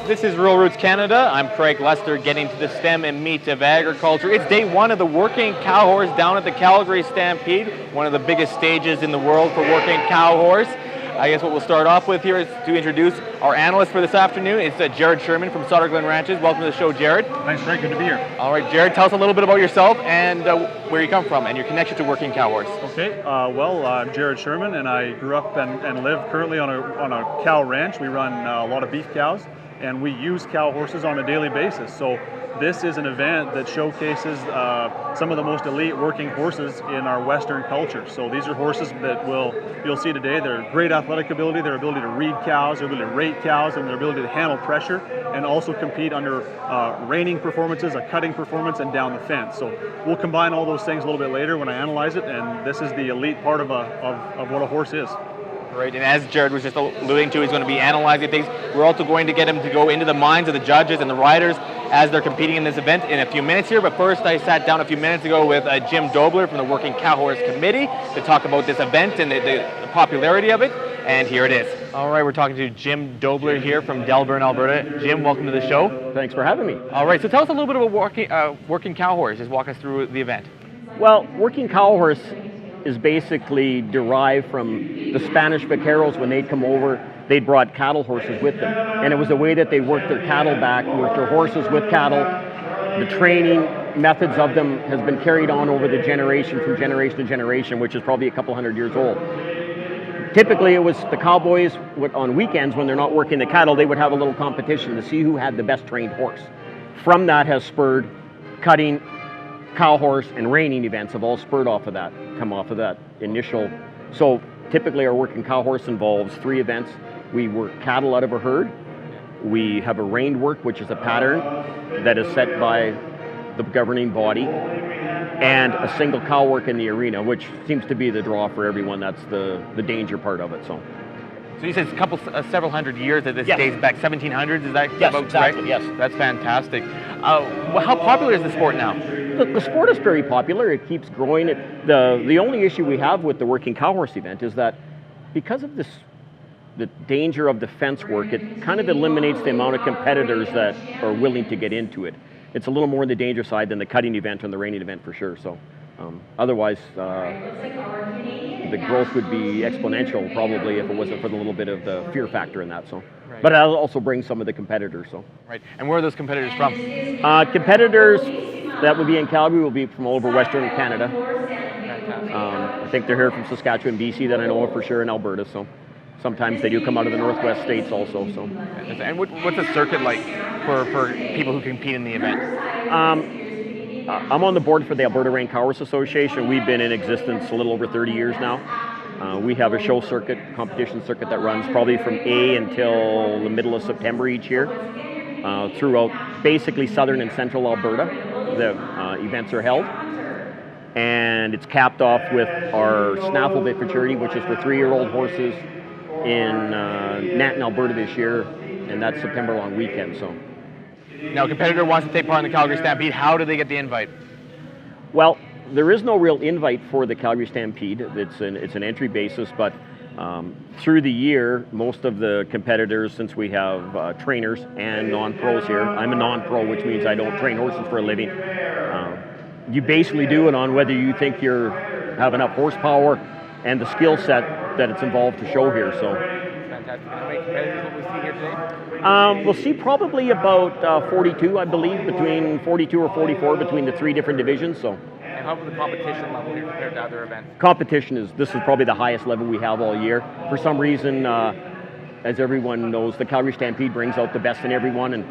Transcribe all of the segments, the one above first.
This is Rural Roots Canada. I'm Craig Lester, getting to the stem and meat of agriculture. It's day one of the Working Cow Horse down at the Calgary Stampede, one of the biggest stages in the world for working cow horse. I guess what we'll start off with here is to introduce our analyst for this afternoon. It's Jared Sherman from Sauter Glen Ranches. Welcome to the show, Jared. Thanks, Craig. Good to be here. All right, Jared, tell us a little bit about yourself and where you come from and your connection to working cow horse. Okay. I'm Jared Sherman, and I grew up and live currently on a cow ranch. We run a lot of beef cows, and we use cow horses on a daily basis. So this is an event that showcases some of the most elite working horses in our Western culture. So these are horses that you'll see today. Their great athletic ability, their ability to read cows, their ability to rate cows, and their ability to handle pressure, and also compete under reining performances, a cutting performance, and down the fence. So we'll combine all those things a little bit later when I analyze it, and this is the elite part of what a horse is. Right, and as Jared was just alluding to, he's going to be analyzing things. We're also going to get him to go into the minds of the judges and the riders as they're competing in this event in a few minutes here. But first, I sat down a few minutes ago with Jim Dobler from the Working Cow Horse Committee to talk about this event and the popularity of it. And here it is. All right, we're talking to Jim Dobler here from Delburn, Alberta. Jim, welcome to the show. Thanks for having me. All right, so tell us a little bit about Working Cow Horse. Just walk us through the event. Well, Working Cow Horse is basically derived from the Spanish vaqueros. When they'd come over, they'd brought cattle horses with them. And it was a way that they worked their cattle back, worked their horses with cattle. The training methods of them has been carried on over the generation, from generation to generation, which is probably a couple hundred years old. Typically, it was the cowboys on weekends when they're not working the cattle, they would have a little competition to see who had the best trained horse. From that has spurred cutting, cow horse, and reining events have all spurred come off of that initial. So typically our Working Cow Horse involves 3 events. We work cattle out of a herd. We have a reined work, which is a pattern that is set by the governing body, and a single cow work in the arena, which seems to be the draw for everyone. That's the danger part of it. So you said it's several hundred years that this dates back, 1700s, is that yes, about exactly, right? Yes. That's fantastic. How popular is the sport now? The sport is very popular. It keeps growing. The only issue we have with the Working Cow Horse event is that because of the danger of the fence work, it kind of eliminates the amount of competitors that are willing to get into it. It's a little more on the danger side than the cutting event and the reining event for sure. So otherwise, the growth would be exponential probably if it wasn't for the little bit of the fear factor in that. So, right. But it'll also bring some of the competitors. So, right. And where are those competitors from? Competitors that would be in Calgary will be from all over Western Canada. I think they're here from Saskatchewan, BC, that I know of for sure, in Alberta. So sometimes they do come out of the Northwest states also. So. And what's the circuit like for people who compete in the event? I'm on the board for the Alberta Rein Cow Horse Association. We've been in existence a little over 30 years now. We have a show circuit, competition circuit that runs probably from A until the middle of September each year. Throughout basically southern and central Alberta, the events are held. And it's capped off with our snaffle bit for charity, which is for 3-year-old horses in Nanton, Alberta this year, and that's September long weekend. So. Now, a competitor wants to take part in the Calgary Stampede. How do they get the invite? Well, there is no real invite for the Calgary Stampede. It's an entry basis, but through the year, most of the competitors, since we have trainers and non-pros here, I'm a non-pro, which means I don't train horses for a living. You basically do it on whether you think you have enough horsepower and the skill set that it's involved to show here. So. Fantastic. How many competitors will we see here today? We'll see probably about 42, I believe, between 42 or 44 between the 3 different divisions. So. And how about the competition level here compared to other events? This is probably the highest level we have all year. For some reason, as everyone knows, the Calgary Stampede brings out the best in everyone, and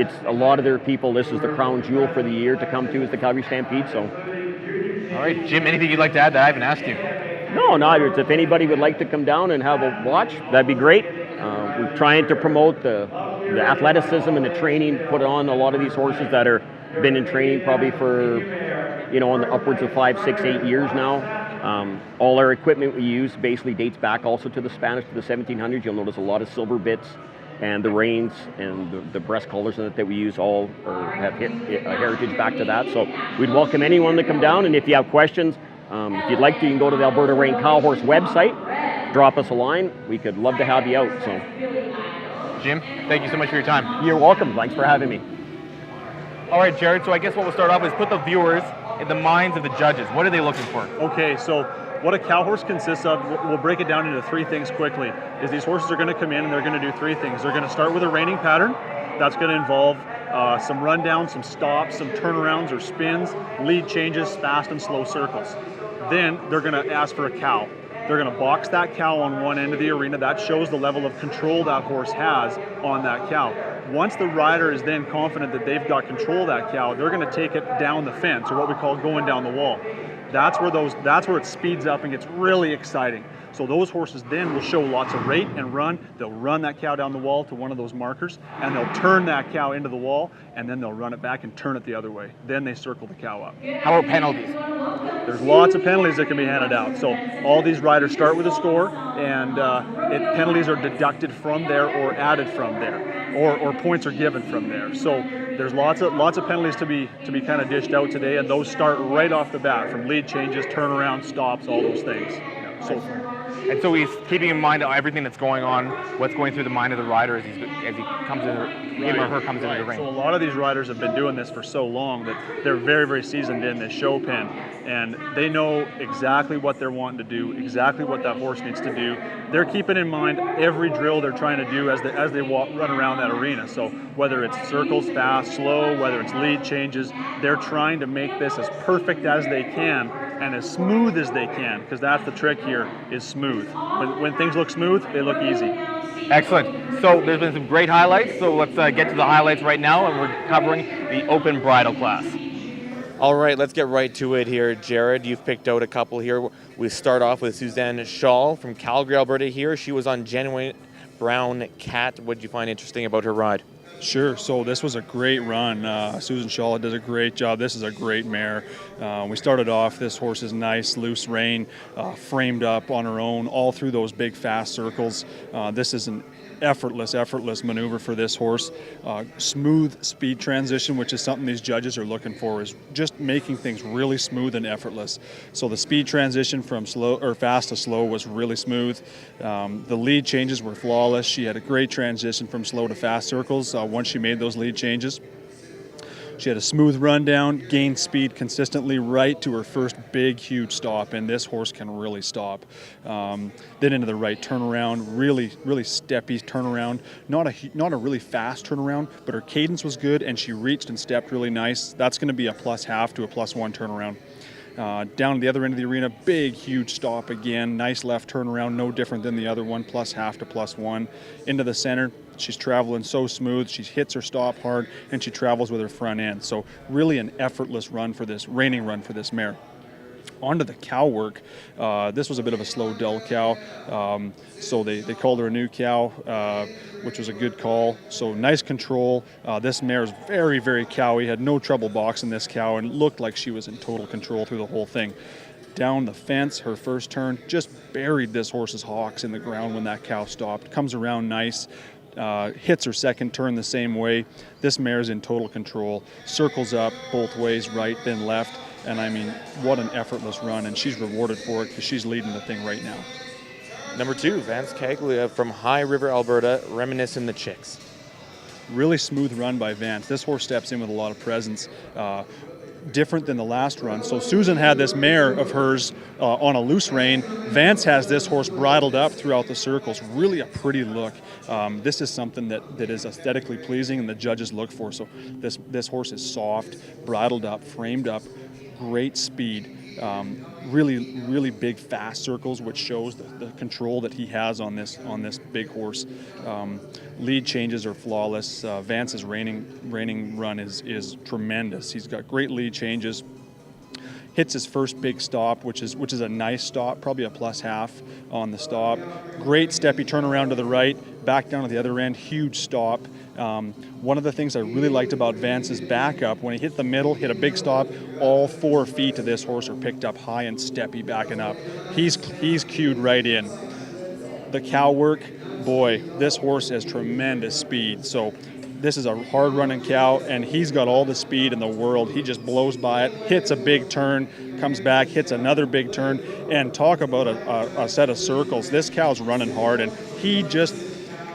it's a lot of their people. This is the crown jewel for the year to come to, is the Calgary Stampede. So. All right, Jim, anything you'd like to add that I haven't asked you? No, if anybody would like to come down and have a watch, that'd be great. We're trying to promote the athleticism and the training, put on a lot of these horses that are been in training probably for, on the upwards of 5, 6, 8 years now. All our equipment we use basically dates back also to the Spanish, to the 1700s. You'll notice a lot of silver bits, and the reins and the breast collars that we use all have a heritage back to that. So we'd welcome anyone to come down, and if you have questions, if you'd like to, you can go to the Alberta Rein Cow Horse website, drop us a line. We could love to have you out. So. Jim, thank you so much for your time. You're welcome. Thanks for having me. All right, Jared, so I guess what we'll start off is put the viewers in the minds of the judges. What are they looking for? Okay, so what a cow horse consists of, we'll break it down into 3 things quickly, is these horses are going to come in and they're going to do 3 things. They're going to start with a reining pattern. That's going to involve some rundowns, some stops, some turnarounds or spins, lead changes, fast and slow circles. Then they're going to ask for a cow. They're going to box that cow on one end of the arena. That shows the level of control that horse has on that cow. Once the rider is then confident that they've got control of that cow, they're going to take it down the fence, or what we call going down the wall. That's where it speeds up and gets really exciting. So those horses then will show lots of rate and run. They'll run that cow down the wall to one of those markers, and they'll turn that cow into the wall, and then they'll run it back and turn it the other way. Then they circle the cow up. How about penalties? There's lots of penalties that can be handed out. So all these riders start with a score, and penalties are deducted from there or added from there, or points are given from there. So there's lots of penalties to be kind of dished out today, and those start right off the bat from lead changes, turnaround, stops, all those things. And so he's keeping in mind everything that's going on, what's going through the mind of the rider as he comes in, him or her comes into the ring. So a lot of these riders have been doing this for so long that they're very, very seasoned in this show pen, and they know exactly what they're wanting to do, exactly what that horse needs to do. They're keeping in mind every drill they're trying to do as they run around that arena. So whether it's circles, fast, slow, whether it's lead changes, they're trying to make this as perfect as they can and as smooth as they can, because that's the trick here, is smooth. When things look smooth, they look easy. Excellent. So there's been some great highlights, so let's get to the highlights right now, and we're covering the open bridle class. All right, let's get right to it here. Jared, you've picked out a couple here. We start off with Suzanne Schall from Calgary, Alberta here. She was on Genuine Brown Cat. What did you find interesting about her ride? Sure. So this was a great run. Susan Shaw did a great job. This is a great mare. We started off, this horse is nice, loose rein, framed up on her own, all through those big fast circles. This is an effortless maneuver for this horse. Smooth speed transition, which is something these judges are looking for, is just making things really smooth and effortless. So the speed transition from slow or fast to slow was really smooth. The lead changes were flawless. She had a great transition from slow to fast circles once she made those lead changes. She had a smooth rundown, gained speed consistently right to her first big, huge stop, and this horse can really stop. Then into the right turnaround, really steppy turnaround. Not a really fast turnaround, but her cadence was good, and she reached and stepped really nice. That's going to be a +1/2 to a +1 turnaround. Down to the other end of the arena, big, huge stop again. Nice left turnaround, no different than the other one, +1/2 to +1. Into the center, she's traveling so smooth. She hits her stop hard, and she travels with her front end. So really an effortless run for this, reining run for this mare. Onto the cow work. This was a bit of a slow, dull cow. So they called her a new cow, which was a good call. So nice control. This mare is very, very cowy. Had no trouble boxing this cow and looked like she was in total control through the whole thing. Down the fence, her first turn, just buried this horse's hocks in the ground when that cow stopped. Comes around nice. Hits her second turn the same way. This mare's in total control. Circles up both ways, right, then left. And I mean, what an effortless run, and she's rewarded for it because she's leading the thing right now. Number 2, Vance Caglia from High River, Alberta, Reminiscing the Chicks. Really smooth run by Vance. This horse steps in with a lot of presence. Different than the last run. So Susan had this mare of hers on a loose rein. Vance has this horse bridled up throughout the circles. Really a pretty look. This is something that is aesthetically pleasing and the judges look for. So this horse is soft, bridled up, framed up, great speed. Really big fast circles, which shows the control that he has on this big horse. Lead changes are flawless. Vance's reining run is tremendous. He's got great lead changes. Hits his first big stop, which is a nice stop, probably a +1/2 on the stop. Great steppy turnaround to the right, back down to the other end, huge stop. One of the things I really liked about Vance's backup, when he hit the middle, hit a big stop, all 4 feet of this horse are picked up high and steppy backing up. He's cued right in. The cow work, boy, this horse has tremendous speed. So this is a hard running cow, and he's got all the speed in the world. He just blows by it, hits a big turn, comes back, hits another big turn, and talk about a set of circles. This cow's running hard, and he just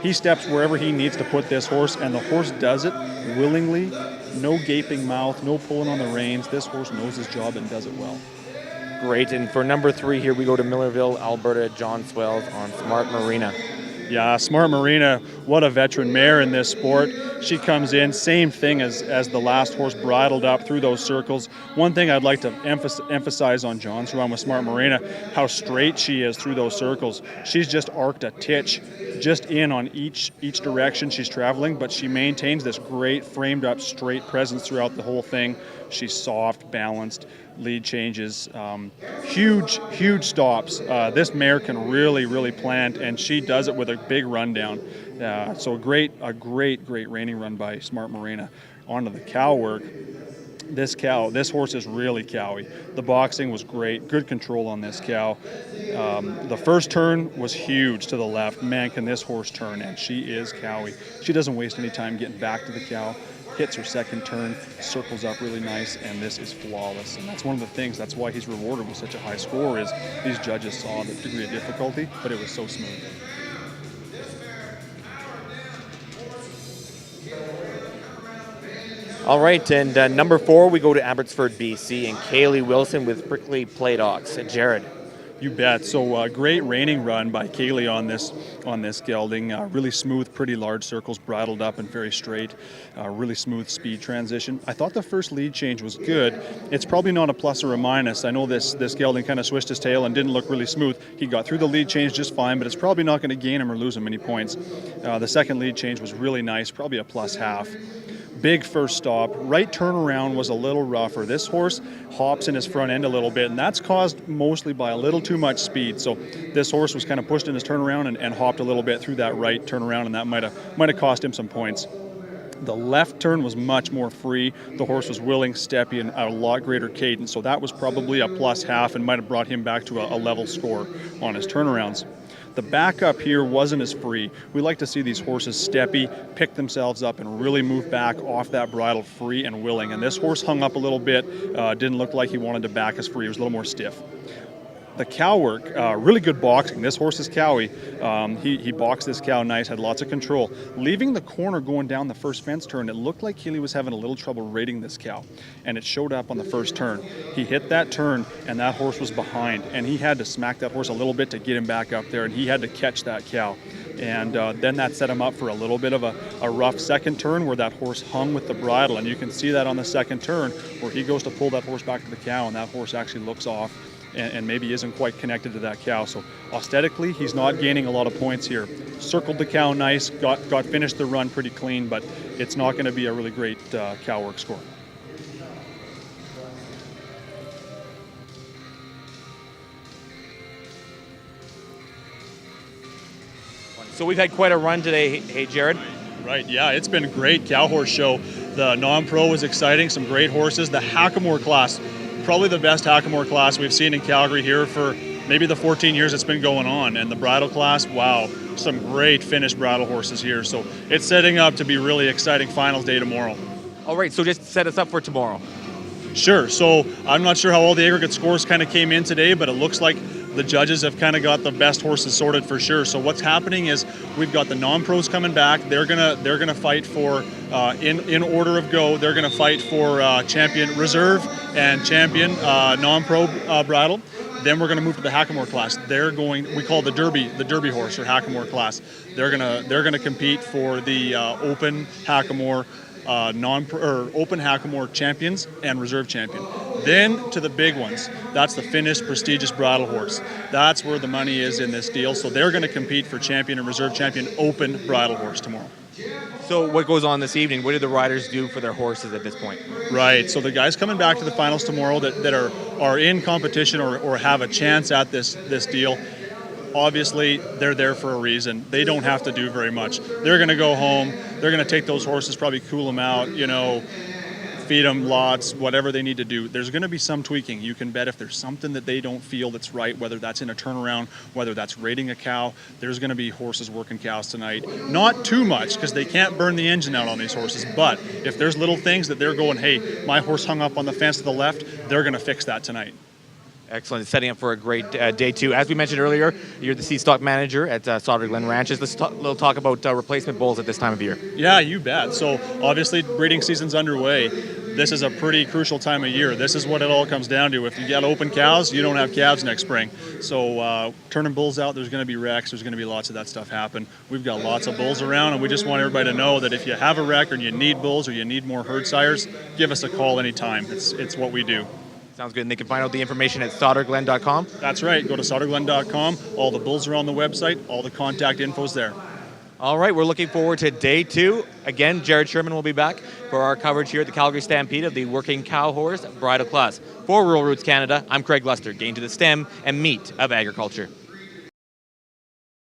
He steps wherever he needs to put this horse, and the horse does it willingly. No gaping mouth, no pulling on the reins. This horse knows his job and does it well. Great. And for number 3 here, we go to Millerville, Alberta, John Swells on Smart Marina. Yeah, Smart Marina, what a veteran mare in this sport. She comes in, same thing as the last horse, bridled up through those circles. One thing I'd like to emphasize on John's run with Smart Marina, how straight she is through those circles. She's just arced a titch just in on each direction she's traveling, but she maintains this great framed up straight presence throughout the whole thing. She's soft, balanced, lead changes, huge stops. This mare can really plant, and she does it with a big rundown. So a great reining run by Smart Marina. Onto the cow work. This horse is really cowy. The boxing was great, good control on this cow. The first turn was huge to the left. Man, can this horse turn, and she is cowy. She doesn't waste any time getting back to the cow. Hits her second turn, circles up really nice, and this is flawless. And that's one of the things, that's why he's rewarded with such a high score, is these judges saw the degree of difficulty, but it was so smooth. All right, and number 4, we go to Abbotsford, BC, and Kaylee Wilson with Prickly Plate Ox. Jared. You bet. So great reining run by Kaylee on this gelding. Really smooth, pretty large circles, bridled up and very straight. Really smooth speed transition. I thought the first lead change was good. It's probably not a plus or a minus. I know this gelding kind of swished his tail and didn't look really smooth. He got through the lead change just fine, but it's probably not going to gain him or lose him any points. The second lead change was really nice, probably a plus half. Big first stop. Right turnaround was a little rougher. This horse hops in his front end a little bit, and that's caused mostly by a little too much speed. So this horse was kind of pushed in his turnaround and hopped a little bit through that right turnaround, and that might have cost him some points. The left turn was much more free. The horse was willing, steppy, and at a lot greater cadence. So that was probably a plus half and might have brought him back to a level score on his turnarounds. The backup here wasn't as free. We like to see these horses steppy, pick themselves up, and really move back off that bridle free and willing. And this horse hung up a little bit, didn't look like he wanted to back as free. He was a little more stiff. The cow work, really good boxing. This horse is cowy. He boxed this cow nice, had lots of control. Leaving the corner going down the first fence turn, it looked like Keeley was having a little trouble rating this cow, and it showed up on the first turn. He hit that turn, and that horse was behind, and he had to smack that horse a little bit to get him back up there, and he had to catch that cow. And then that set him up for a little bit of a rough second turn where that horse hung with the bridle, and you can see that on the second turn where he goes to pull that horse back to the cow, and that horse actually looks off and maybe isn't quite connected to that cow. So aesthetically, he's not gaining a lot of points here. Circled the cow nice, got finished the run pretty clean, but it's not going to be a really great cow work score. So we've had quite a run today. Hey, Jared. Right, yeah, it's been a great cow horse show. The non-pro was exciting, some great horses. The Hackamore class, probably the best Hackamore class we've seen in Calgary here for maybe the 14 years it's been going on. And the bridle class, wow, some great finished bridle horses here. So it's setting up to be really exciting finals day tomorrow. All right, so just set us up for tomorrow. Sure, so I'm not sure how all the aggregate scores kind of came in today, but it looks like the judges have kind of got the best horses sorted for sure. So what's happening is we've got the non-pros coming back. They're gonna fight for in order of go. They're gonna fight for champion reserve and champion non-pro bridle. Then we're gonna move to the Hackamore class. We call the Derby horse or Hackamore class. They're gonna compete for the open Hackamore open Hackamore champions and reserve champion. Then to the big ones. That's the finished prestigious bridle horse. That's where the money is in this deal. So they're going to compete for champion and reserve champion open bridle horse tomorrow. So what goes on this evening? What do the riders do for their horses at this point? Right. So the guys coming back to the finals tomorrow that are in competition or have a chance at this deal, obviously they're there for a reason. They don't have to do very much. They're going to go home. They're going to take those horses, probably cool them out, feed them lots, whatever they need to do. There's going to be some tweaking. You can bet if there's something that they don't feel that's right, whether that's in a turnaround, whether that's rating a cow, there's going to be horses working cows tonight. Not too much, because they can't burn the engine out on these horses, but if there's little things that they're going, hey, my horse hung up on the fence to the left, they're going to fix that tonight. Excellent. Setting up for a great day two. As we mentioned earlier, you're the seed stock manager at Sauder Glen Ranches. Let's talk about replacement bulls at this time of year. Yeah, you bet. So obviously breeding season's underway. This is a pretty crucial time of year. This is what it all comes down to. If you got open cows, you don't have calves next spring. So turning bulls out, there's going to be wrecks. There's going to be lots of that stuff happen. We've got lots of bulls around, and we just want everybody to know that if you have a wreck or you need bulls or you need more herd sires, give us a call anytime. It's what we do. Sounds good. And they can find out the information at sauderglen.com. That's right. Go to sauderglen.com. All the bulls are on the website. All the contact info's there. All right, we're looking forward to day two. Again, Jared Sherman will be back for our coverage here at the Calgary Stampede of the Working Cow Horse Bridle Class. For Rural Roots Canada, I'm Craig Lester, getting to the stem and meat of agriculture.